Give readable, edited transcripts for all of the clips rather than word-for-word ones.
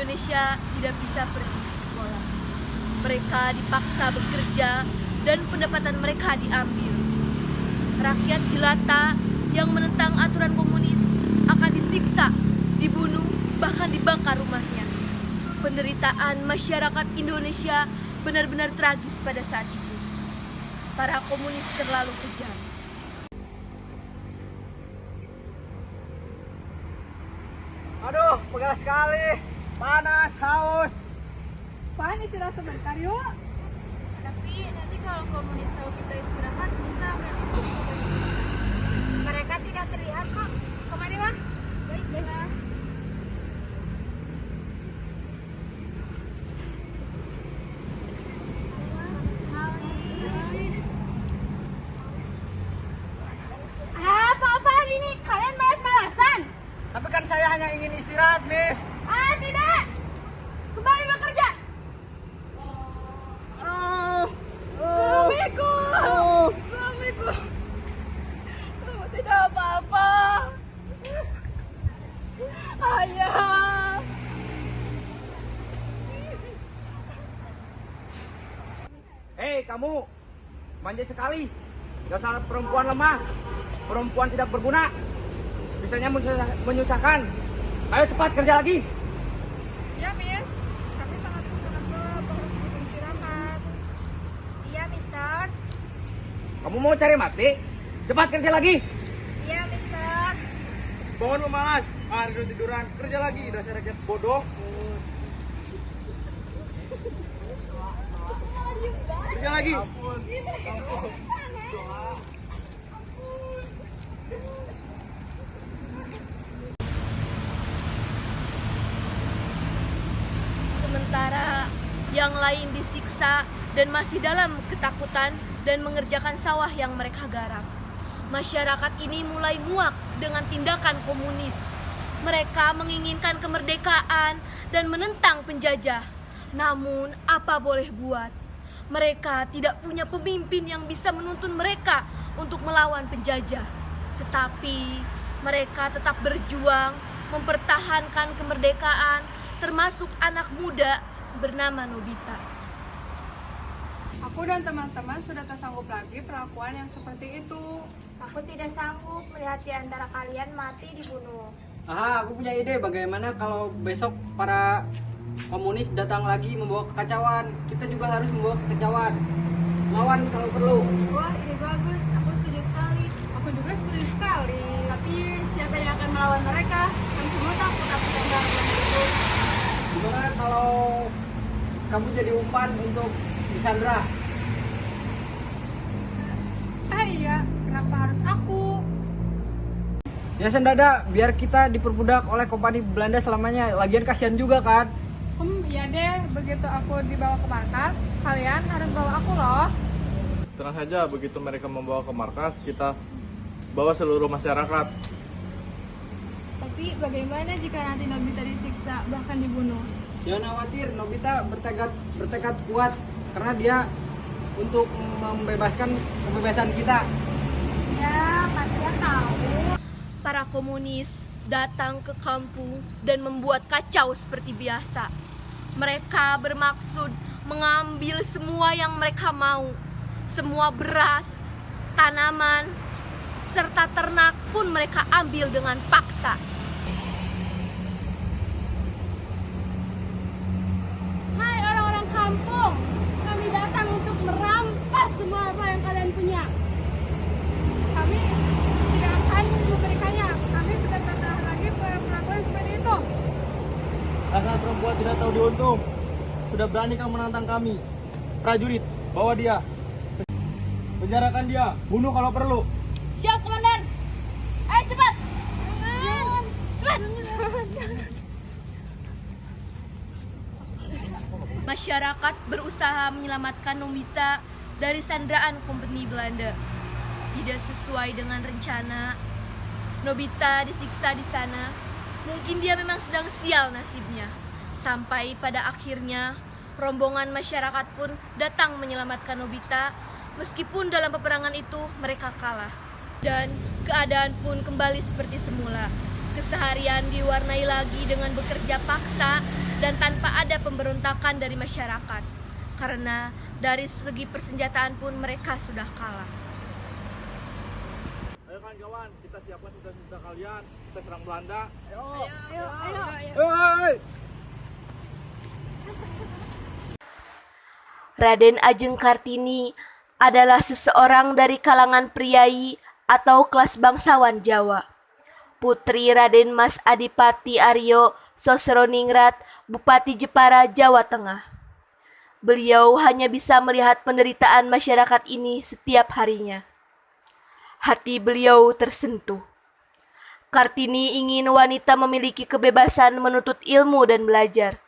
Indonesia tidak bisa pergi ke sekolah. Mereka dipaksa bekerja dan pendapatan mereka diambil. Rakyat jelata yang menentang aturan komunis akan disiksa, dibunuh, bahkan dibakar rumahnya. Penderitaan masyarakat Indonesia benar-benar tragis pada saat itu. Para komunis terlalu kejam. Aduh, pegal sekali. Panas, haus. Pan istirahat sebentar yuk. Tapi nanti kalau komunis tahu kita istirahat, kita akan Mereka tidak terlihat kok. Kemana Bang? Baik. Apa-apaan ini? Kalian malas-malasan? Tapi kan saya hanya ingin istirahat, Miss. Tidak. Kembali bekerja. Suamiku. Suamiku. Tidak apa-apa. Ayah. Hei, kamu. Manja sekali. Dasar perempuan lemah. Perempuan tidak berguna. Bisanya menyusahkan. Ayo cepat kerja lagi. Ya, Miss. Kami sangat bersyukur istirahat. Iya, Mister. Kamu mau cari mati? Cepat kerja lagi. Iya, Mister. Bangun pemalas. Tiduran. Kerja lagi. Dasar rakyat bodoh. Kerja lagi. sementara yang lain disiksa dan masih dalam ketakutan dan mengerjakan sawah yang mereka garap. Masyarakat ini mulai muak dengan tindakan komunis. Mereka menginginkan kemerdekaan dan menentang penjajah. Namun, apa boleh buat? Mereka tidak punya pemimpin yang bisa menuntun mereka untuk melawan penjajah. Tetapi mereka tetap berjuang mempertahankan kemerdekaan, termasuk anak muda bernama Nobita. Aku dan teman-teman sudah tak sanggup lagi perlakuan yang seperti itu. Aku tidak sanggup melihat di antara kalian mati dibunuh. Aha, aku punya ide bagaimana kalau besok para komunis datang lagi membawa kekacauan. Kita juga harus membawa kekacauan. Lawan kalau perlu. Wah, ini bagus. Aku setuju sekali. Aku juga setuju sekali. Tapi siapa yang akan melawan mereka? Kan semua takut aku tembak itu. Gimana kalau kamu jadi umpan untuk Disandra? Iya, kenapa harus aku? Ya Sendada, biar kita diperbudak oleh kompani Belanda selamanya. Lagian kasihan juga kan. Iya deh, begitu aku dibawa ke markas, kalian harus bawa aku loh. Tenang saja, begitu mereka membawa ke markas, kita bawa seluruh masyarakat. Tapi bagaimana jika nanti Nobita disiksa, bahkan dibunuh? Jangan khawatir, Nobita bertekad kuat karena dia untuk kebebasan kita. Ya, kasihan tahu. Para komunis datang ke kampung dan membuat kacau seperti biasa. Mereka bermaksud mengambil semua yang mereka mau. Semua beras, tanaman, serta ternak pun mereka ambil dengan paksa. Hai orang-orang kampung, kami datang untuk merampas semua apa yang kalian punya. Kami tidak akan memberikannya. Kami sudah tak tahan lagi perlakuan seperti itu. Dasar perempuan tidak tahu diuntung. Sudah berani kamu menantang kami. Prajurit, bawa dia. Penjarakan dia. Bunuh kalau perlu. Siap, Komandan. Ayo cepat. Cepat. Masyarakat berusaha menyelamatkan Nobita dari sandraan kompeni Belanda. Tidak sesuai dengan rencana, Nobita disiksa di sana. Mungkin dia memang sedang sial nasibnya. Sampai pada akhirnya, rombongan masyarakat pun datang menyelamatkan Nobita. Meskipun dalam peperangan itu mereka kalah. Dan keadaan pun kembali seperti semula. Keseharian diwarnai lagi dengan bekerja paksa dan tanpa ada pemberontakan dari masyarakat. Karena dari segi persenjataan pun mereka sudah kalah. Ayo kawan-kawan, kita siapkan senjata kalian. Kita serang Belanda. Raden Ajeng Kartini adalah seseorang dari kalangan priai atau kelas bangsawan Jawa. Putri Raden Mas Adipati Aryo Sosroningrat, Bupati Jepara, Jawa Tengah. Beliau hanya bisa melihat penderitaan masyarakat ini setiap harinya. Hati beliau tersentuh. Kartini ingin wanita memiliki kebebasan menuntut ilmu dan belajar.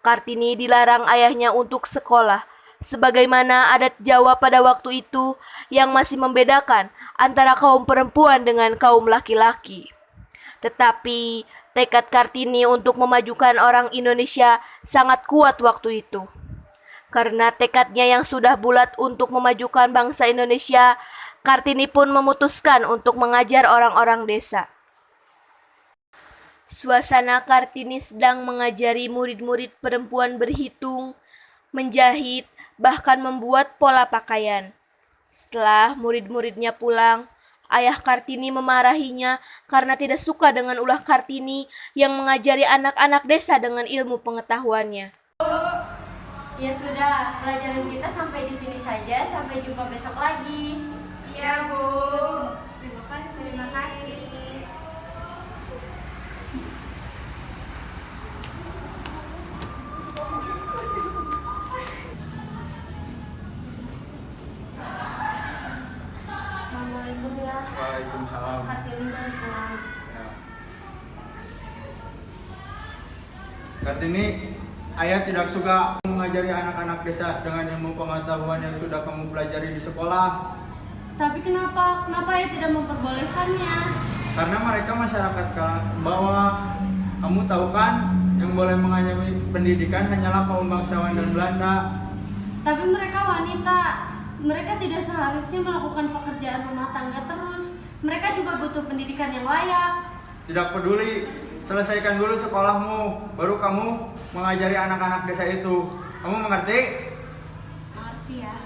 Kartini dilarang ayahnya untuk sekolah, sebagaimana adat Jawa pada waktu itu yang masih membedakan antara kaum perempuan dengan kaum laki-laki. Tetapi tekad Kartini untuk memajukan orang Indonesia sangat kuat waktu itu. Karena tekadnya yang sudah bulat untuk memajukan bangsa Indonesia, Kartini pun memutuskan untuk mengajar orang-orang desa. Suasana Kartini sedang mengajari murid-murid perempuan berhitung, menjahit, bahkan membuat pola pakaian. Setelah murid-muridnya pulang, ayah Kartini memarahinya karena tidak suka dengan ulah Kartini yang mengajari anak-anak desa dengan ilmu pengetahuannya. Ya sudah, pelajaran kita sampai di sini saja. Sampai jumpa besok lagi. Iya, Bu. Terima kasih. Assalamualaikum ya. Waalaikumsalam. Kartini baru pulang. Kartini, ayah tidak suka mengajari anak-anak desa dengan ilmu pengetahuan yang sudah kamu pelajari di sekolah. Tapi kenapa? Kenapa ya tidak memperbolehkannya? Karena mereka masyarakat bawah. Kamu tahu kan, yang boleh mengajari pendidikan hanyalah kaum bangsawan dan Belanda. Tapi mereka wanita. Mereka tidak seharusnya melakukan pekerjaan rumah tangga terus. Mereka juga butuh pendidikan yang layak. Tidak peduli, selesaikan dulu sekolahmu, baru kamu mengajari anak-anak desa itu. Kamu mengerti? Mengerti ya.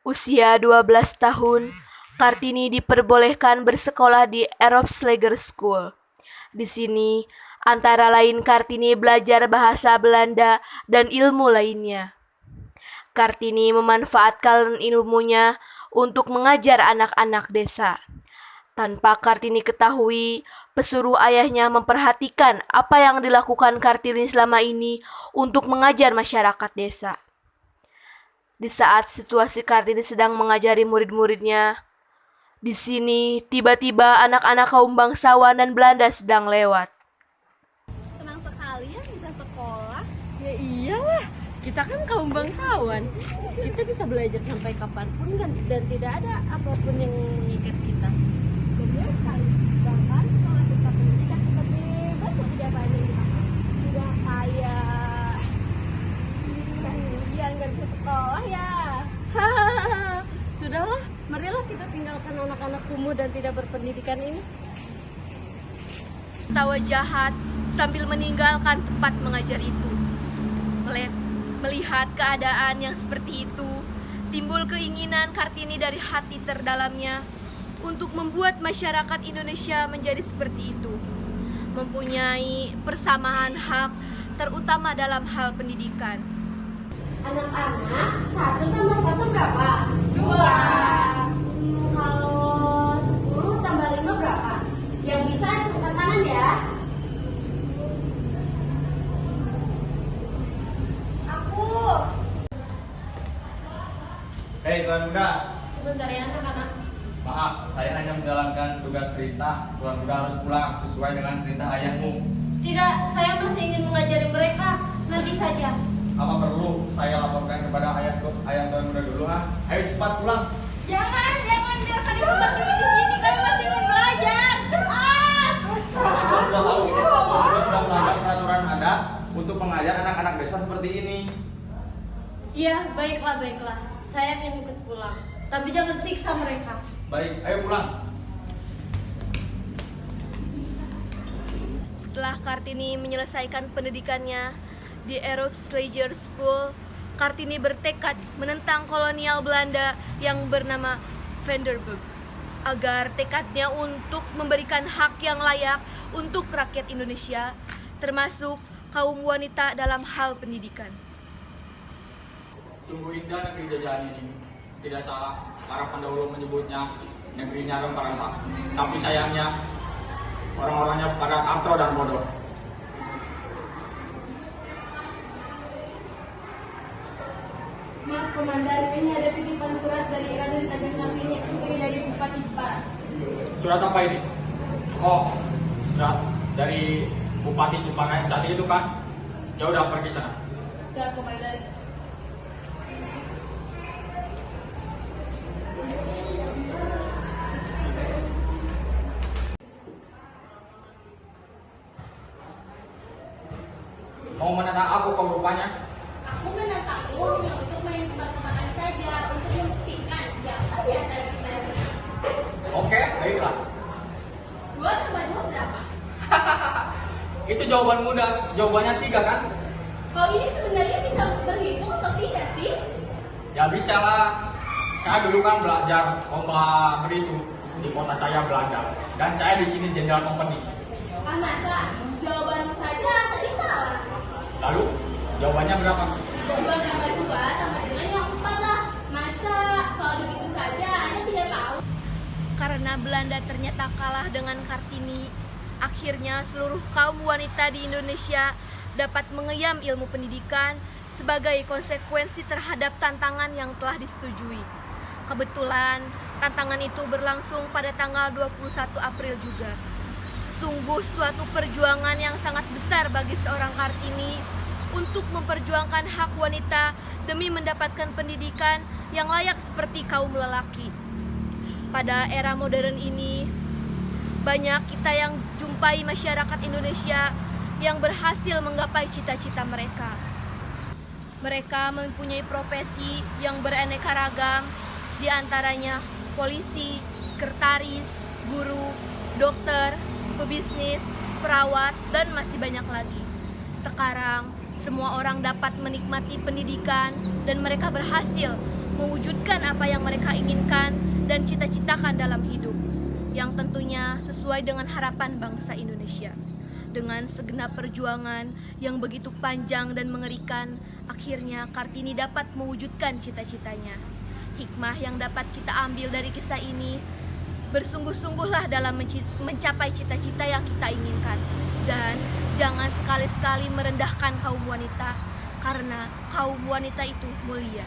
Usia 12 tahun, Kartini diperbolehkan bersekolah di Eropslager School. Di sini, antara lain Kartini belajar bahasa Belanda dan ilmu lainnya. Kartini memanfaatkan ilmunya untuk mengajar anak-anak desa. Tanpa Kartini ketahui, pesuruh ayahnya memperhatikan apa yang dilakukan Kartini selama ini untuk mengajar masyarakat desa. Di saat situasi Kartini sedang mengajari murid-muridnya, di sini tiba-tiba anak-anak kaum bangsawan dan Belanda sedang lewat. Senang sekali ya bisa sekolah. Ya iyalah, kita kan kaum bangsawan. Kita bisa belajar sampai kapanpun dan tidak ada apapun yang mengikat kita. Benar sekali. Bahkan sekolah kita pendidikan kita bebas mau diapain yang kita mau. Nggak kayak Indian nggak bisa sekolah ya. Sudahlah, marilah kita tinggalkan anak-anak kumuh dan tidak berpendidikan ini. Tawa jahat sambil meninggalkan tempat mengajar itu. Melihat keadaan yang seperti itu, timbul keinginan Kartini dari hati terdalamnya untuk membuat masyarakat Indonesia menjadi seperti itu. Mempunyai persamaan hak, terutama dalam hal pendidikan. Anak-anak, 1 tambah 1 berapa? 2. Kalau 10 tambah 5 berapa? Yang bisa angkat tangan ya. Aku. Hei Tuan Muda, Sebentar ya anak-anak. maaf, saya hanya menjalankan tugas perintah. Tuan Muda harus pulang sesuai dengan perintah ayahmu. Tidak, saya masih ingin mengajari mereka. Nanti saja. Apa perlu saya laporkan kepada ayah Tuan Muda dulu? Ayo cepat pulang. Jangan biarkan ibu berdiri di sini. Kami masih ingin belajar. Saya sudah tahu, saya sudah melanggar peraturan adat untuk mengajar anak-anak desa seperti ini. Iya, baiklah. Saya akan ikut pulang. Tapi jangan siksa mereka. Baik, ayo pulang. Setelah Kartini menyelesaikan pendidikannya di Erup Slager School, Kartini bertekad menentang kolonial Belanda yang bernama Vanderburg agar tekadnya untuk memberikan hak yang layak untuk rakyat Indonesia, termasuk kaum wanita dalam hal pendidikan. Sungguh indah negeri jajahan ini. Tidak salah para pendahulu menyebutnya negerinya rempah-rempah. Tapi sayangnya orang-orangnya pada katro dan bodoh. Maaf Komandan, ini ada titipan surat dari Raden Ajeng Kartini Putri dari Bupati Jepara. Surat apa ini? Oh, surat dari Bupati Jepara yang cantik itu kan? Ya udah pergi sana. Siap Komandan. Mau menantang aku kau rupanya? Aku menantangmu hanya untuk main tebak-tebakan saja, untuk membuktikan siapa di antara kita. Oke, baiklah. 2 tambah 2 berapa? Itu jawaban mudah. Jawabannya 3 kan? Kau ini sebenarnya bisa berhitung atau tidak sih? Ya bisa lah. Saya dulu kan belajar lomba berhitung di kota saya Belanda. Dan saya di sini General Company. Ah masa? Jawabanmu saja tadi salah. Lalu jawabannya berapa? 2 tambah 2 tambah dengan yang 4 lah. Masa soal begitu saja Anda tidak tahu? Karena Belanda ternyata kalah dengan Kartini, akhirnya seluruh kaum wanita di Indonesia dapat mengeyam ilmu pendidikan sebagai konsekuensi terhadap tantangan yang telah disetujui. Kebetulan tantangan itu berlangsung pada tanggal 21 April juga. Sungguh suatu perjuangan yang sangat besar bagi seorang Kartini untuk memperjuangkan hak wanita demi mendapatkan pendidikan yang layak seperti kaum lelaki. Pada era modern ini, banyak kita yang jumpai masyarakat Indonesia yang berhasil menggapai cita-cita mereka. Mereka mempunyai profesi yang beraneka ragam, di antaranya polisi, sekretaris, guru, dokter, pebisnis, perawat, dan masih banyak lagi. Sekarang, semua orang dapat menikmati pendidikan dan mereka berhasil mewujudkan apa yang mereka inginkan dan cita-citakan dalam hidup, yang tentunya sesuai dengan harapan bangsa Indonesia. Dengan segenap perjuangan yang begitu panjang dan mengerikan, akhirnya Kartini dapat mewujudkan cita-citanya. Hikmah yang dapat kita ambil dari kisah ini, bersungguh-sungguhlah dalam mencapai cita-cita yang kita inginkan. Dan jangan sekali-sekali merendahkan kaum wanita, karena kaum wanita itu mulia.